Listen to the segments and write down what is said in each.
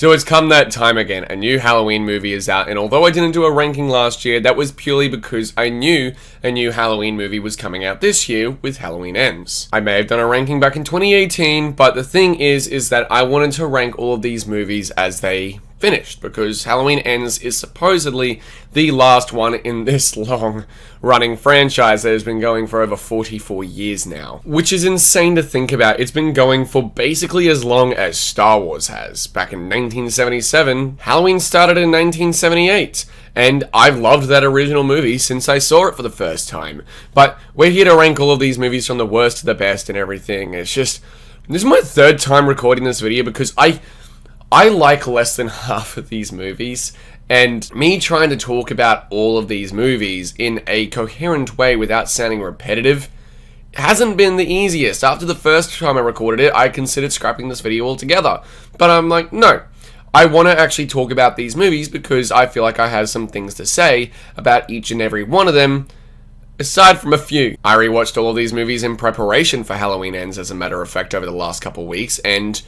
So it's come that time again. A new Halloween movie is out, and although I didn't do a ranking last year, that was purely because I knew a new Halloween movie was coming out this year with Halloween Ends. I may have done a ranking back in 2018, but the thing is that I wanted to rank all of these movies as they finished, because Halloween Ends is supposedly the last one in this long-running franchise that has been going for over 44 years now. Which is insane to think about. It's been going for basically as long as Star Wars has. Back in 1977, Halloween started in 1978. And I've loved that original movie since I saw it for the first time. But we're here to rank all of these movies from the worst to the best and everything. It's just, this is my third time recording this video because I like less than half of these movies, and me trying to talk about all of these movies in a coherent way without sounding repetitive hasn't been the easiest. After the first time I recorded it, I considered scrapping this video altogether. But I'm like, no. I want to actually talk about these movies because I feel like I have some things to say about each and every one of them, aside from a few. I rewatched all of these movies in preparation for Halloween Ends, as a matter of fact, over the last couple weeks, and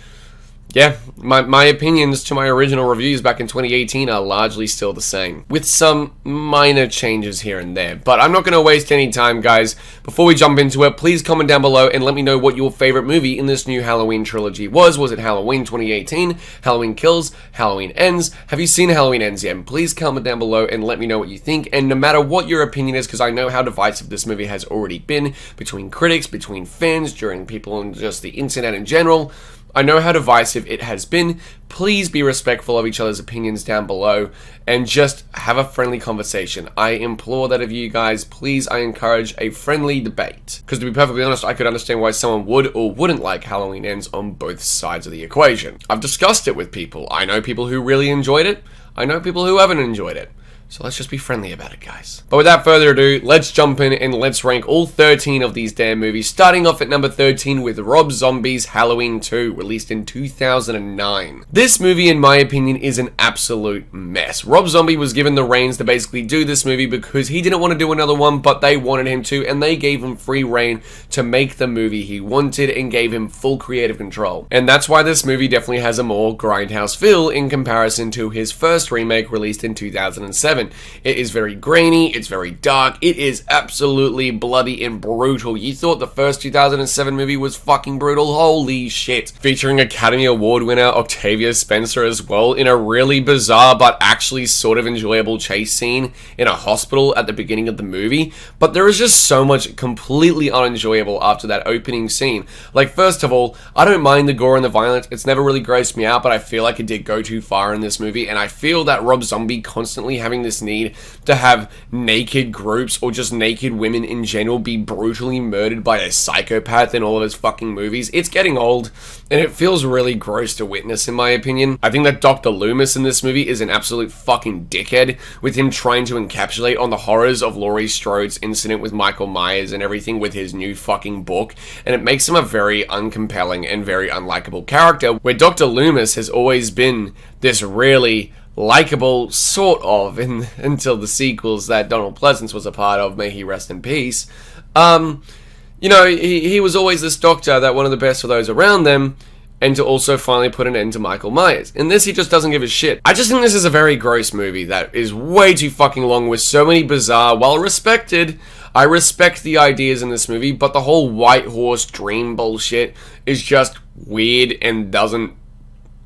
yeah, my opinions to my original reviews back in 2018 are largely still the same, with some minor changes here and there. But I'm not going to waste any time, guys. Before we jump into it, please comment down below and let me know what your favorite movie in this new Halloween trilogy was. Was it Halloween 2018, Halloween Kills, Halloween Ends? Have you seen Halloween Ends yet? And please comment down below and let me know what you think. And no matter what your opinion is, because I know how divisive this movie has already been between critics, between fans, during people on just the internet in general, I know how divisive it has been. Please be respectful of each other's opinions down below and just have a friendly conversation. I implore that of you guys. Please, I encourage a friendly debate. Because to be perfectly honest, I could understand why someone would or wouldn't like Halloween Ends on both sides of the equation. I've discussed it with people. I know people who really enjoyed it. I know people who haven't enjoyed it. So let's just be friendly about it, guys. But without further ado, let's jump in and let's rank all 13 of these damn movies, starting off at number 13 with Rob Zombie's Halloween 2, released in 2009. This movie, in my opinion, is an absolute mess. Rob Zombie was given the reins to basically do this movie because he didn't want to do another one, but they wanted him to, and they gave him free reign to make the movie he wanted and gave him full creative control. And that's why this movie definitely has a more grindhouse feel in comparison to his first remake released in 2007. It is very grainy, it's very dark, it is absolutely bloody and brutal. You thought the first 2007 movie was fucking brutal? Holy shit. Featuring Academy Award winner Octavia Spencer as well, in a really bizarre but actually sort of enjoyable chase scene in a hospital at the beginning of the movie. But there is just so much completely unenjoyable after that opening scene. Like, first of all, I don't mind the gore and the violence, it's never really grossed me out, but I feel like it did go too far in this movie, and I feel that Rob Zombie constantly having this need to have naked groups or just naked women in general be brutally murdered by a psychopath in all of his fucking movies. It's getting old, and it feels really gross to witness, in my opinion. I think that Dr. Loomis in this movie is an absolute fucking dickhead, with him trying to encapsulate on the horrors of Laurie Strode's incident with Michael Myers and everything with his new fucking book, and it makes him a very uncompelling and very unlikable character, where Dr. Loomis has always been this really likable, sort of, until the sequels that Donald Pleasance was a part of, may he rest in peace. You know, he was always this doctor that one of the best for those around them, and to also finally put an end to Michael Myers. In this, he just doesn't give a shit. I just think this is a very gross movie that is way too fucking long with so many bizarre, while respected, I respect the ideas in this movie, but the whole white horse dream bullshit is just weird and doesn't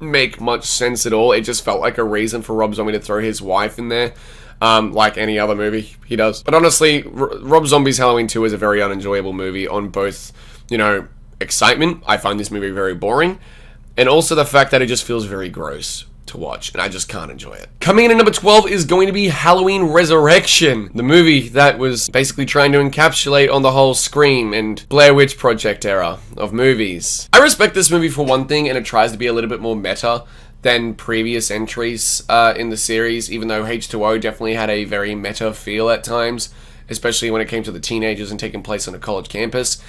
make much sense at all. It just felt like a reason for Rob Zombie to throw his wife in there, like any other movie he does. But honestly, Rob Zombie's Halloween 2 is a very unenjoyable movie on both, you know, excitement. I find this movie very boring, and also the fact that it just feels very gross to watch, and I just can't enjoy it. Coming in at number 12 is going to be Halloween Resurrection, the movie that was basically trying to encapsulate on the whole Scream and Blair Witch Project era of movies. I respect this movie for one thing, and it tries to be a little bit more meta than previous entries in the series, even though H2O definitely had a very meta feel at times, especially when it came to the teenagers and taking place on a college campus.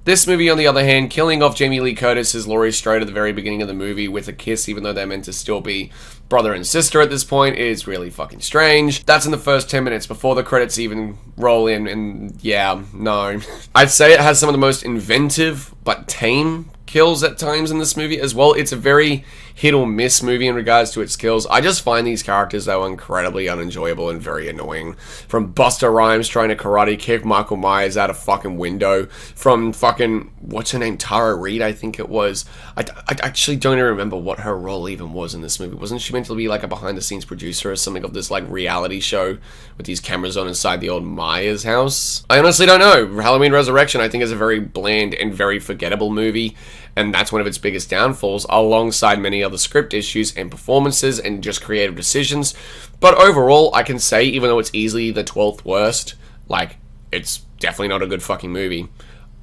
This movie, on the other hand, killing off Jamie Lee Curtis as Laurie Strode at the very beginning of the movie with a kiss, even though they're meant to still be brother and sister at this point, is really fucking strange. That's in the first 10 minutes before the credits even roll in, and yeah, no. I'd say it has some of the most inventive but tame kills at times in this movie as well. It's a very hit or miss movie in regards to its kills. I just find these characters, though, incredibly unenjoyable and very annoying. From Busta Rhymes trying to karate kick Michael Myers out a fucking window, from fucking, what's her name, Tara Reid, I think it was. I actually don't even remember what her role even was in this movie. Wasn't she meant to be like a behind-the-scenes producer or something of this like reality show with these cameras on inside the old Myers house? I honestly don't know. Halloween Resurrection, I think, is a very bland and very forgettable movie, and that's one of its biggest downfalls, alongside many other script issues and performances and just creative decisions. But overall, I can say, even though it's easily the 12th worst, like, it's definitely not a good fucking movie.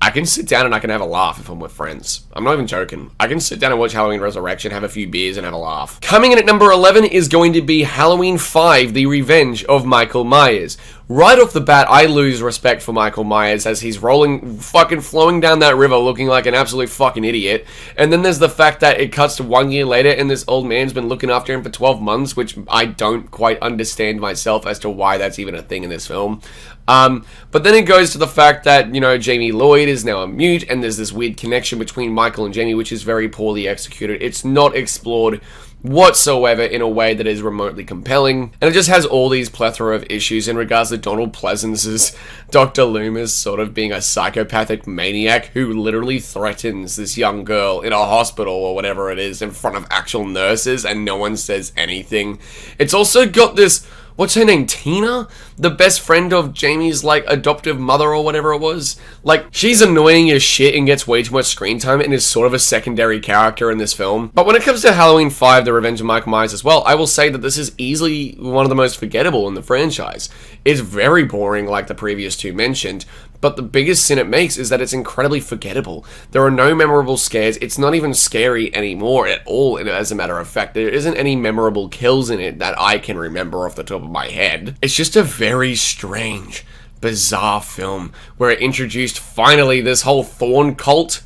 I can sit down and I can have a laugh if I'm with friends. I'm not even joking. I can sit down and watch Halloween Resurrection, have a few beers, and have a laugh. Coming in at number 11 is going to be Halloween 5, The Revenge of Michael Myers. Right off the bat, I lose respect for Michael Myers as he's fucking flowing down that river looking like an absolute fucking idiot. And then there's the fact that it cuts to 1 year later and this old man's been looking after him for 12 months, which I don't quite understand myself as to why that's even a thing in this film. But then it goes to the fact that, you know, Jamie Lloyd is now a mute, and there's this weird connection between Michael and Jamie, which is very poorly executed. It's not explored whatsoever in a way that is remotely compelling, and it just has all these plethora of issues in regards to Donald Pleasence's Dr. Loomis sort of being a psychopathic maniac who literally threatens this young girl in a hospital or whatever it is in front of actual nurses, and no one says anything. It's also got this, what's her name, Tina? The best friend of Jamie's, like, adoptive mother or whatever it was. Like, she's annoying as shit and gets way too much screen time and is sort of a secondary character in this film. But when it comes to Halloween 5, The Revenge of Michael Myers as well, I will say that this is easily one of the most forgettable in the franchise. It's very boring, like the previous two mentioned, but the biggest sin it makes is that it's incredibly forgettable. There are no memorable scares. It's not even scary anymore at all, as a matter of fact. There isn't any memorable kills in it that I can remember off the top of my head. It's just a very strange, bizarre film where it introduced finally this whole Thorn cult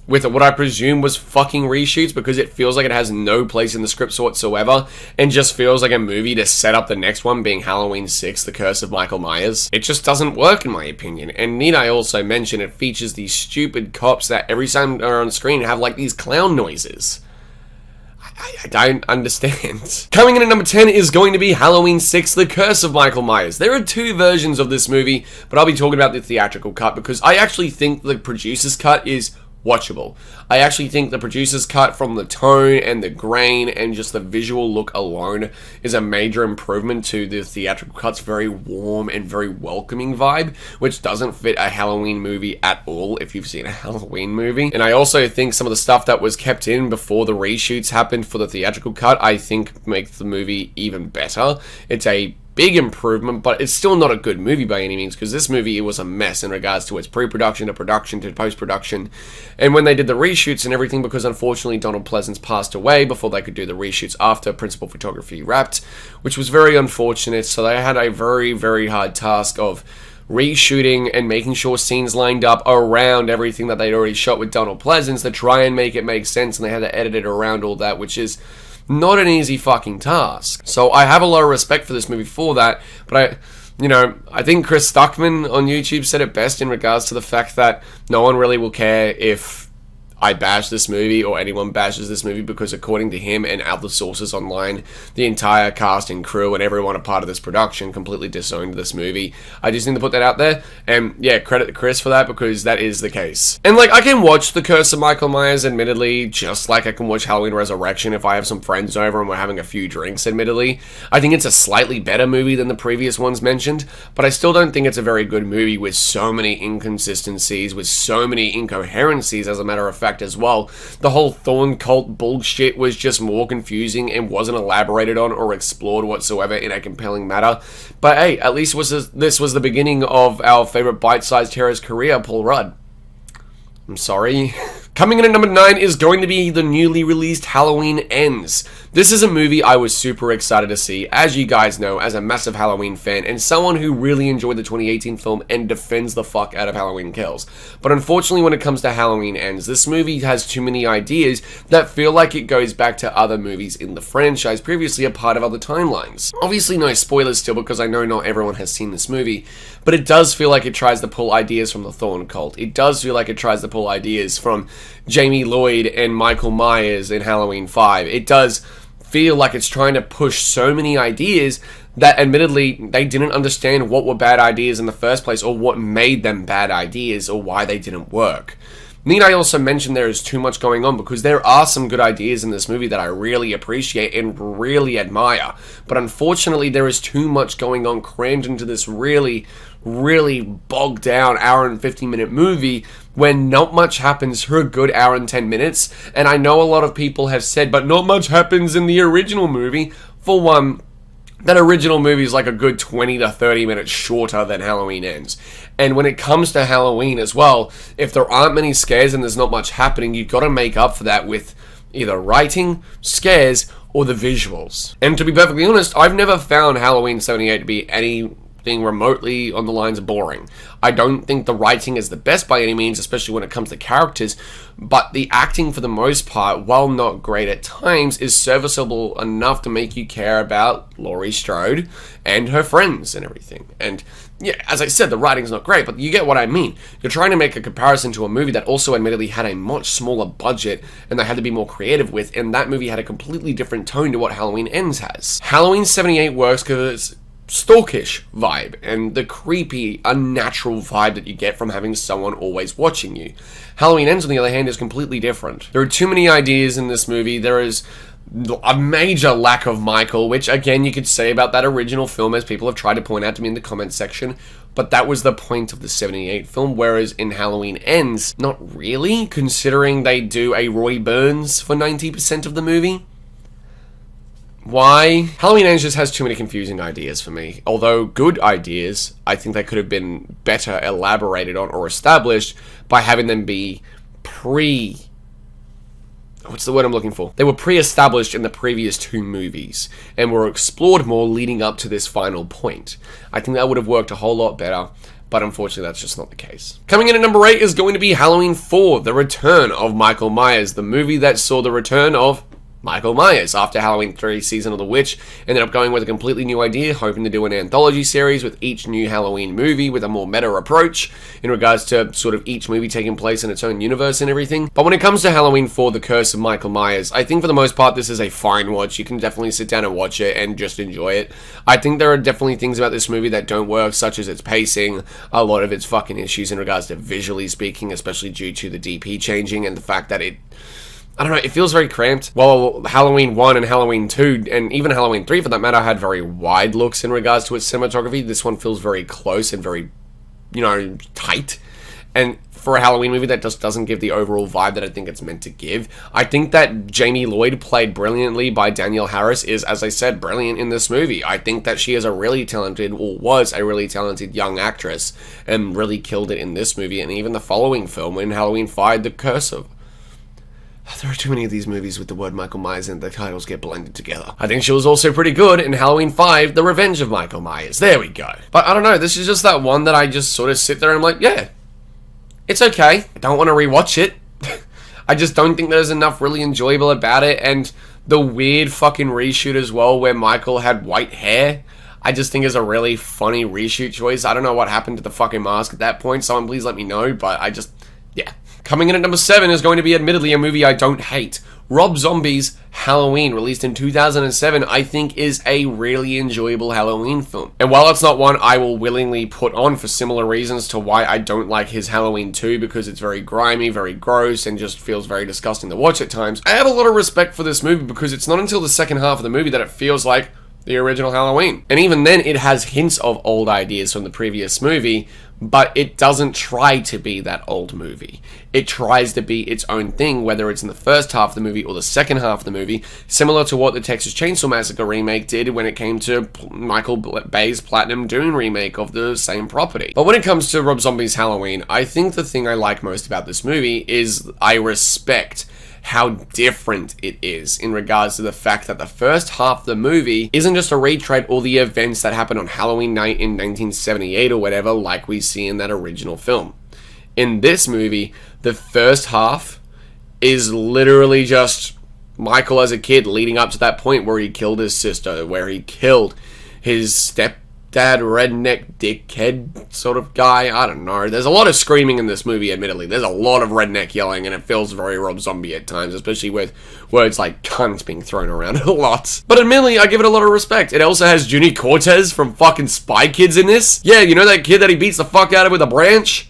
with what I presume was fucking reshoots, because it feels like it has no place in the script whatsoever and just feels like a movie to set up the next one being Halloween 6, The Curse of Michael Myers. It just doesn't work in my opinion, and need I also mention it features these stupid cops that every time they're on screen have like these clown noises. I don't understand. Coming in at number 10 is going to be Halloween 6, The Curse of Michael Myers. There are two versions of this movie, but I'll be talking about the theatrical cut because I actually think the producer's cut is watchable. I actually think the producer's cut, from the tone and the grain and just the visual look alone, is a major improvement to the theatrical cut's very warm and very welcoming vibe, which doesn't fit a Halloween movie at all if you've seen a Halloween movie. And I also think some of the stuff that was kept in before the reshoots happened for the theatrical cut, I think makes the movie even better. It's a big improvement, but it's still not a good movie by any means, because this movie, it was a mess in regards to its pre-production to production to post-production. And when they did the reshoots and everything, because unfortunately Donald Pleasence passed away before they could do the reshoots after principal photography wrapped, which was very unfortunate, so they had a very, very hard task of reshooting and making sure scenes lined up around everything that they'd already shot with Donald Pleasence to try and make it make sense, and they had to edit it around all that, which is not an easy fucking task. So I have a lot of respect for this movie for that, but I think Chris Stuckman on YouTube said it best in regards to the fact that no one really will care if I bash this movie or anyone bashes this movie, because according to him and other sources online, the entire cast and crew and everyone a part of this production completely disowned this movie. I just need to put that out there, and yeah, credit to Chris for that, because that is the case. And like, I can watch The Curse of Michael Myers, admittedly, just like I can watch Halloween Resurrection if I have some friends over and we're having a few drinks, admittedly. I think it's a slightly better movie than the previous ones mentioned, but I still don't think it's a very good movie with so many inconsistencies, with so many incoherencies, as a matter of fact, as well. The whole Thorn cult bullshit was just more confusing and wasn't elaborated on or explored whatsoever in a compelling manner. But hey, at least this was the beginning of our favorite bite-sized hero's career, Paul Rudd. I'm sorry. Coming in at number 9 is going to be the newly released Halloween Ends. This is a movie I was super excited to see, as you guys know, as a massive Halloween fan, and someone who really enjoyed the 2018 film and defends the fuck out of Halloween Kills. But unfortunately, when it comes to Halloween Ends, this movie has too many ideas that feel like it goes back to other movies in the franchise, previously a part of other timelines. Obviously no spoilers still, because I know not everyone has seen this movie, but it does feel like it tries to pull ideas from the Thorn Cult. It does feel like it tries to pull ideas from Jamie Lloyd and Michael Myers in Halloween 5. It does feel like it's trying to push so many ideas that admittedly they didn't understand what were bad ideas in the first place, or what made them bad ideas, or why they didn't work. Need I also mention there is too much going on, because there are some good ideas in this movie that I really appreciate and really admire, but unfortunately there is too much going on crammed into this really bogged down hour and 50-minute movie when not much happens for a good hour and 10 minutes. And I know a lot of people have said, but not much happens in the original movie. For one, that original movie is like a good 20 to 30 minutes shorter than Halloween Ends. And when it comes to Halloween as well, if there aren't many scares and there's not much happening, you've got to make up for that with either writing, scares, or the visuals. And to be perfectly honest, I've never found Halloween 78 to be anything remotely on the lines of boring. I don't think the writing is the best by any means, especially when it comes to characters, but the acting for the most part, while not great at times, is serviceable enough to make you care about Laurie Strode and her friends and everything. And yeah, as I said, the writing's not great, but you get what I mean. You're trying to make a comparison to a movie that also admittedly had a much smaller budget and they had to be more creative with, and that movie had a completely different tone to what Halloween Ends has. Halloween 78 works because it's stalkish vibe and the creepy, unnatural vibe that you get from having someone always watching you. Halloween Ends, on the other hand, is completely different. There are too many ideas in this movie. There is a major lack of Michael, which again you could say about that original film, as people have tried to point out to me in the comments section, but that was the point of the 78 film, whereas in Halloween Ends, not really, considering they do a Roy Burns for 90% of the movie. Why? Halloween Ends just has too many confusing ideas for me. Although good ideas, I think they could have been better elaborated on or established by having them be what's the word I'm looking for? They were pre-established in the previous two movies and were explored more leading up to this final point. I think that would have worked a whole lot better, but unfortunately that's just not the case. Coming in at number 8 is going to be Halloween 4, The Return of Michael Myers, the movie that saw the return of Michael Myers after Halloween 3 Season of the Witch. Ended up going with a completely new idea, hoping to do an anthology series with each new Halloween movie with a more meta approach in regards to sort of each movie taking place in its own universe and everything. But when it comes to Halloween 4, The Curse of Michael Myers, I think for the most part this is a fine watch. You can definitely sit down and watch it and just enjoy it. I think there are definitely things about this movie that don't work, such as its pacing, a lot of its fucking issues in regards to visually speaking, especially due to the DP changing and the fact that I don't know, it feels very cramped. Well, Halloween 1 and Halloween 2, and even Halloween 3 for that matter, had very wide looks in regards to its cinematography. This one feels very close and very, tight. And for a Halloween movie, that just doesn't give the overall vibe that I think it's meant to give. I think that Jamie Lloyd, played brilliantly by Danielle Harris, is, as I said, brilliant in this movie. I think that she is a really talented, or was a really talented young actress, and really killed it in this movie, and even the following film, in Halloween 5, The Curse of... There are too many of these movies with the word Michael Myers and the titles get blended together. I think she was also pretty good in Halloween 5, The Revenge of Michael Myers. There we go. But I don't know, this is just that one that I just sort of sit there and I'm like, yeah, it's okay. I don't want to rewatch it. I just don't think there's enough really enjoyable about it, and the weird fucking reshoot as well where Michael had white hair, I just think is a really funny reshoot choice. I don't know what happened to the fucking mask at that point, someone please let me know, but yeah. Coming in at number 7 is going to be admittedly a movie I don't hate. Rob Zombie's Halloween, released in 2007, I think is a really enjoyable Halloween film. And while it's not one I will willingly put on for similar reasons to why I don't like his Halloween 2, because it's very grimy, very gross, and just feels very disgusting to watch at times, I have a lot of respect for this movie because it's not until the second half of the movie that it feels like the original Halloween. And even then, it has hints of old ideas from the previous movie, but it doesn't try to be that old movie. It tries to be its own thing, whether it's in the first half of the movie or the second half of the movie, similar to what the Texas Chainsaw Massacre remake did when it came to Michael Bay's Platinum Dune remake of the same property. But when it comes to Rob Zombie's Halloween, I think the thing I like most about this movie is I respect how different it is in regards to the fact that the first half of the movie isn't just a retread all the events that happened on Halloween night in 1978 or whatever, like we see in that original film. In this movie, the first half is literally just Michael as a kid leading up to that point where he killed his sister, where he killed his stepdad, redneck dickhead sort of guy. I don't know. There's a lot of screaming in this movie, admittedly. There's a lot of redneck yelling, and it feels very Rob Zombie at times, especially with words like cunt being thrown around a lot. But admittedly, I give it a lot of respect. It also has Juni Cortez from fucking Spy Kids in this. Yeah, you know that kid that he beats the fuck out of with a branch?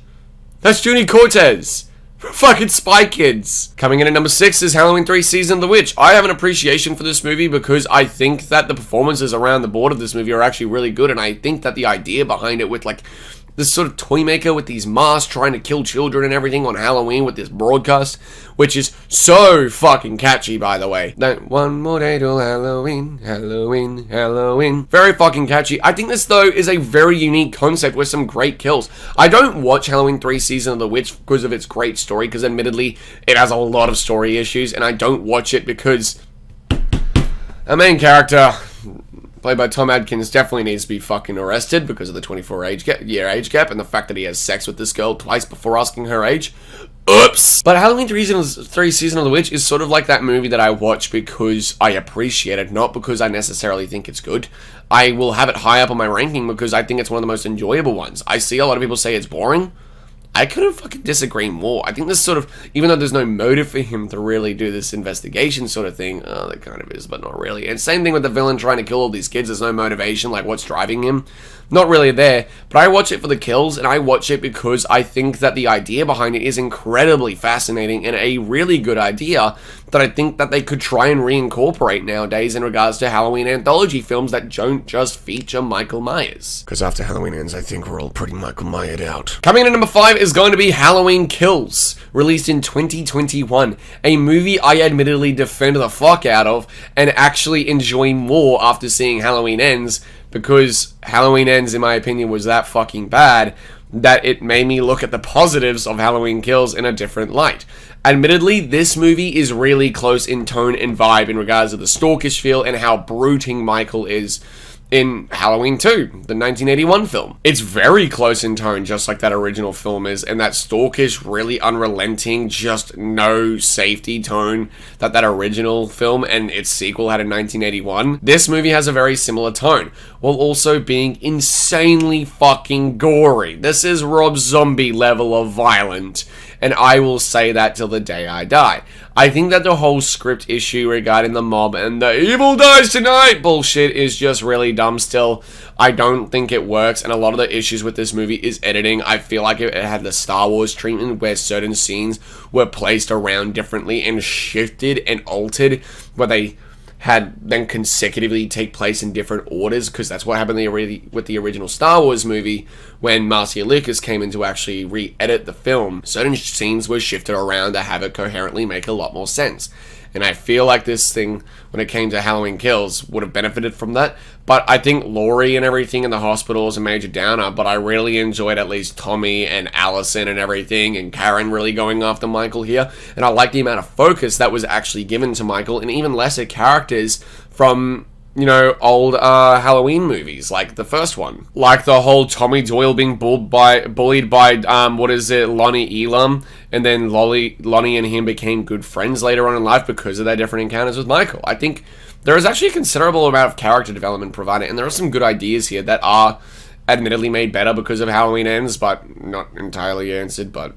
That's Juni Cortez. Fucking Spy Kids. Coming in at number 6 is Halloween 3 Season of the Witch. I have an appreciation for this movie because I think that the performances around the board of this movie are actually really good, and I think that the idea behind it with like this sort of toy maker with these masks trying to kill children and everything on Halloween with this broadcast, which is so fucking catchy, by the way. That one more day till Halloween, Halloween, Halloween. Very fucking catchy. I think this, though, is a very unique concept with some great kills. I don't watch Halloween 3 Season of the Witch because of its great story, because admittedly, it has a lot of story issues, and I don't watch it because a main character played by Tom Adkins definitely needs to be fucking arrested because of the 24-year age gap and the fact that he has sex with this girl twice before asking her age. Oops! But Halloween 3 Season of the Witch is sort of like that movie that I watch because I appreciate it, not because I necessarily think it's good. I will have it high up on my ranking because I think it's one of the most enjoyable ones. I see a lot of people say it's boring. I couldn't fucking disagree more. I think this sort of, even though there's no motive for him to really do this investigation sort of thing, there kind of is, but not really. And same thing with the villain trying to kill all these kids. There's no motivation, like what's driving him. Not really there, but I watch it for the kills, and I watch it because I think that the idea behind it is incredibly fascinating and a really good idea that I think that they could try and reincorporate nowadays in regards to Halloween anthology films that don't just feature Michael Myers. Because after Halloween ends, I think we're all pretty Michael Myered out. Coming in at number 5 is going to be Halloween Kills, released in 2021. A movie I admittedly defend the fuck out of and actually enjoy more after seeing Halloween Ends, because Halloween Ends, in my opinion, was that fucking bad that it made me look at the positives of Halloween Kills in a different light. Admittedly, this movie is really close in tone and vibe in regards to the stalkish feel and how brooding Michael is in Halloween 2, the 1981 film. It's very close in tone, just like that original film is, and that stalkish, really unrelenting, just no safety tone that that original film and its sequel had in 1981. This movie has a very similar tone, while also being insanely fucking gory. This is Rob Zombie level of violent, and I will say that till the day I die. I think that the whole script issue regarding the mob and the evil dies tonight bullshit is just really dumb still. I don't think it works, and a lot of the issues with this movie is editing. I feel like it had the Star Wars treatment where certain scenes were placed around differently and shifted and altered, where they had then consecutively take place in different orders, because that's what happened with the original Star Wars movie when Marcia Lucas came in to actually re-edit the film. Certain scenes were shifted around to have it coherently make a lot more sense. And I feel like this thing, when it came to Halloween Kills, would have benefited from that. But I think Laurie and everything in the hospital is a major downer, but I really enjoyed at least Tommy and Allison and everything, and Karen really going after Michael here. And I like the amount of focus that was actually given to Michael, and even lesser characters from, you know, old Halloween movies, like the first one. Like the whole Tommy Doyle being bullied by Lonnie Elam, and then Lonnie and him became good friends later on in life because of their different encounters with Michael. I think there is actually a considerable amount of character development provided, and there are some good ideas here that are admittedly made better because of Halloween Ends, but not entirely answered, but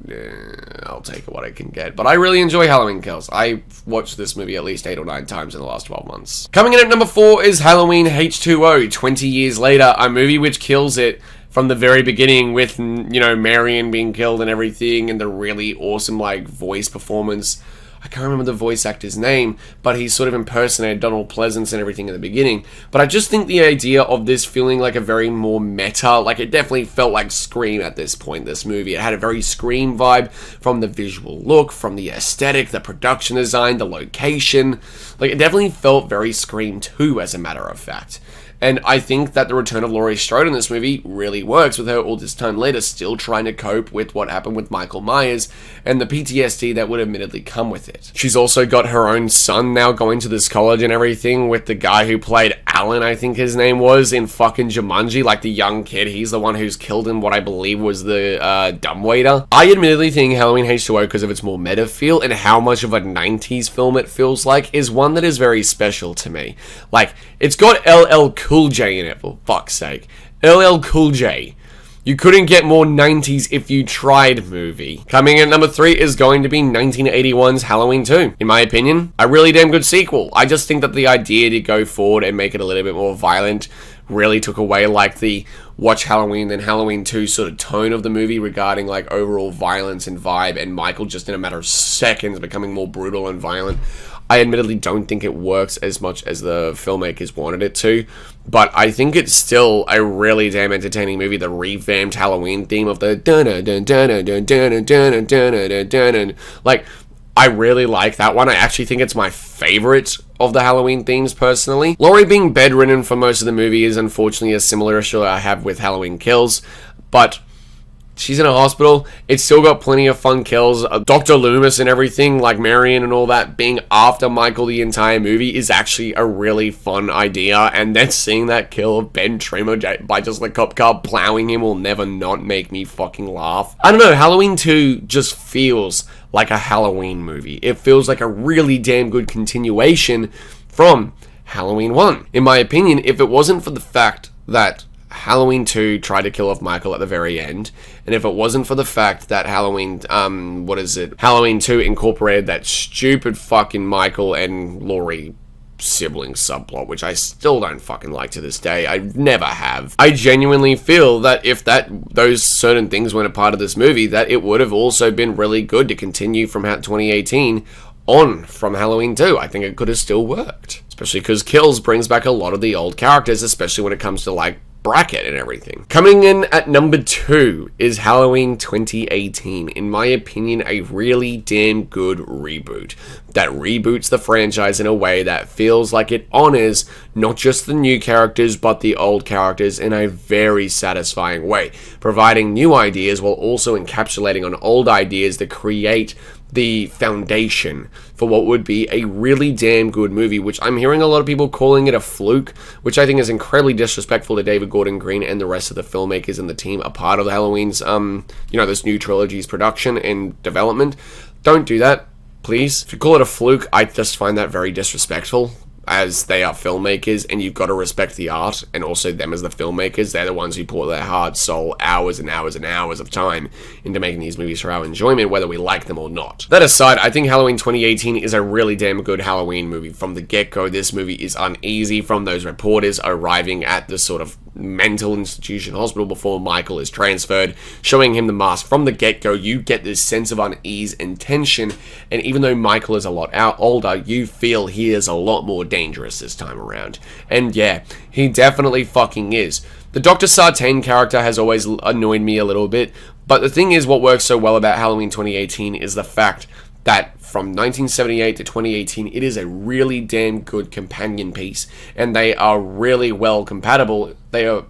I'll take what I can get. But I really enjoy Halloween Kills. I watched this movie at least 8 or 9 times in the last 12 months. Coming in at number 4 is Halloween H2O, 20 years later, a movie which kills it from the very beginning with, you know, Marion being killed and everything, and the really awesome, like, voice performance. I can't remember the voice actor's name, but he sort of impersonated Donald Pleasance and everything in the beginning. But I just think the idea of this feeling like a very more meta, like it definitely felt like Scream at this point, this movie. It had a very Scream vibe from the visual look, from the aesthetic, the production design, the location. Like, it definitely felt very Scream 2, as a matter of fact. And I think that the return of Laurie Strode in this movie really works, with her all this time later still trying to cope with what happened with Michael Myers and the PTSD that would admittedly come with it. She's also got her own son now going to this college and everything, with the guy who played Alan, I think his name was, in fucking Jumanji, like the young kid. He's the one who's killed in what I believe was the dumbwaiter. I admittedly think Halloween H2O, because of its more meta feel and how much of a 90s film it feels like, is one that is very special to me. Like, it's got LL Cool J in it, for fuck's sake. LL Cool J. You couldn't get more 90s if you tried movie. Coming in at number 3 is going to be 1981's Halloween 2. In my opinion, a really damn good sequel. I just think that the idea to go forward and make it a little bit more violent really took away like the watch Halloween then Halloween 2 sort of tone of the movie regarding like overall violence and vibe, and Michael just in a matter of seconds becoming more brutal and violent. I admittedly don't think it works as much as the filmmakers wanted it to, but I think it's still a really damn entertaining movie. The revamped Halloween theme of the like, I really like that one. I actually think it's my favorite of the Halloween themes, personally. Laurie being bedridden for most of the movie is unfortunately a similar issue I have with Halloween Kills, but she's in a hospital. It's still got plenty of fun kills. Dr. Loomis and everything, like Marion and all that, being after Michael the entire movie is actually a really fun idea. And then seeing that kill of Ben Trimmer by just the cop car plowing him will never not make me fucking laugh. I don't know, Halloween 2 just feels like a Halloween movie. It feels like a really damn good continuation from Halloween 1. In my opinion, if it wasn't for the fact that Halloween 2 tried to kill off Michael at the very end, and if it wasn't for the fact that Halloween 2 incorporated that stupid fucking Michael and Laurie sibling subplot, which I still don't fucking like to this day. I never have. I genuinely feel that if those certain things weren't a part of this movie, that it would have also been really good to continue from 2018 on from Halloween 2. I think it could have still worked. Especially because Kills brings back a lot of the old characters, especially when it comes to like bracket and everything. Coming in at number 2 is Halloween 2018. In my opinion, a really damn good reboot that reboots the franchise in a way that feels like it honors not just the new characters but the old characters in a very satisfying way, providing new ideas while also encapsulating on old ideas to create the foundation for what would be a really damn good movie, which I'm hearing a lot of people calling it a fluke, which I think is incredibly disrespectful to David Gordon Green and the rest of the filmmakers and the team a part of Halloween's, this new trilogy's production and development. Don't do that, please. If you call it a fluke, I just find that very disrespectful, as they are filmmakers and you've got to respect the art and also them as the filmmakers. They're the ones who pour their heart, soul, hours and hours and hours of time into making these movies for our enjoyment, whether we like them or not. That aside, I think Halloween 2018 is a really damn good Halloween movie. From the get-go, this movie is uneasy, from those reporters arriving at the sort of mental institution hospital before Michael is transferred, showing him the mask. From the get-go, you get this sense of unease and tension, and even though Michael is a lot older, you feel he is a lot more dangerous this time around. And yeah, he definitely fucking is. The Dr. Sartain character has always annoyed me a little bit, but the thing is, what works so well about Halloween 2018 is the fact that from 1978 to 2018, it is a really damn good companion piece, and they are really well compatible. They are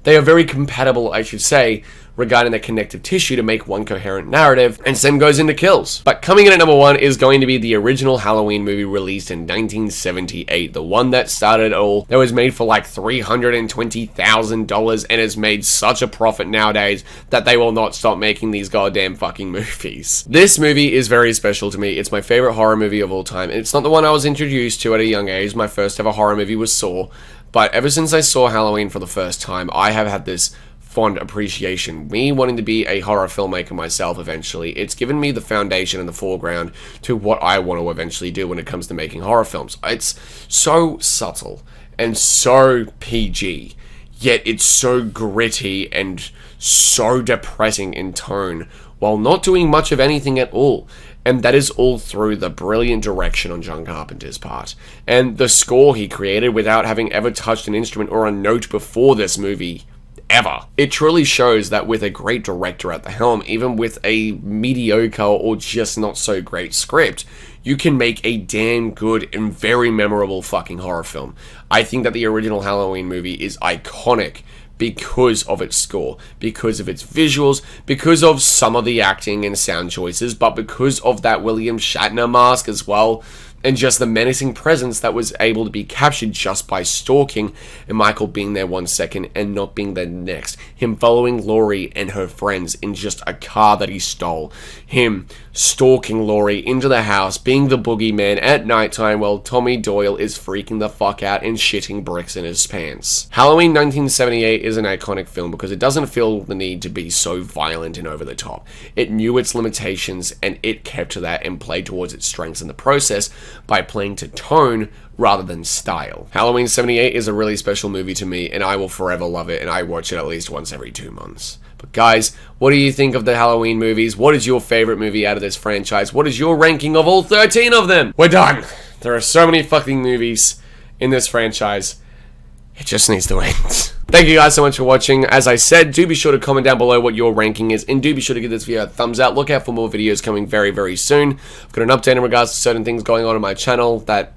very compatible, I should say, regarding the connective tissue to make one coherent narrative, and same goes into Kills. But coming in at number 1 is going to be the original Halloween movie released in 1978, the one that started it all, that was made for like $320,000 and has made such a profit nowadays that they will not stop making these goddamn fucking movies. This movie is very special to me. It's my favorite horror movie of all time, and it's not the one I was introduced to at a young age. My first ever horror movie was Saw, but ever since I saw Halloween for the first time, I have had this fond appreciation. Me wanting to be a horror filmmaker myself eventually, it's given me the foundation and the foreground to what I want to eventually do when it comes to making horror films. It's so subtle and so PG, yet it's so gritty and so depressing in tone, while not doing much of anything at all. And that is all through the brilliant direction on John Carpenter's part, and the score he created without having ever touched an instrument or a note before this movie ever. It truly shows that with a great director at the helm, even with a mediocre or just not so great script, you can make a damn good and very memorable fucking horror film. I think that the original Halloween movie is iconic because of its score, because of its visuals, because of some of the acting and sound choices, but because of that William Shatner mask as well, and just the menacing presence that was able to be captured just by stalking, and Michael being there 1 second and not being there next. Him following Laurie and her friends in just a car that he stole. Him stalking Laurie into the house, being the boogeyman at nighttime while Tommy Doyle is freaking the fuck out and shitting bricks in his pants. Halloween 1978 is an iconic film because it doesn't feel the need to be so violent and over the top. It knew its limitations and it kept to that and played towards its strengths in the process by playing to tone rather than style. Halloween 78 is a really special movie to me, and I will forever love it, and I watch it at least once every 2 months. But guys, what do you think of the Halloween movies? What is your favorite movie out of this franchise? What is your ranking of all 13 of them? We're done! There are so many fucking movies in this franchise. It just needs to end. Thank you guys so much for watching. As I said, do be sure to comment down below what your ranking is, and do be sure to give this video a thumbs up. Look out for more videos coming very, very soon. I've got an update in regards to certain things going on my channel that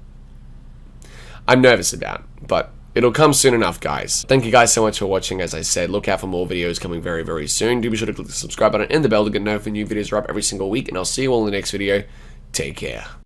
I'm nervous about, but it'll come soon enough, guys. Thank you guys so much for watching. As I said, look out for more videos coming very, very soon. Do be sure to click the subscribe button and the bell to get notified when new videos are up every single week, and I'll see you all in the next video. Take care.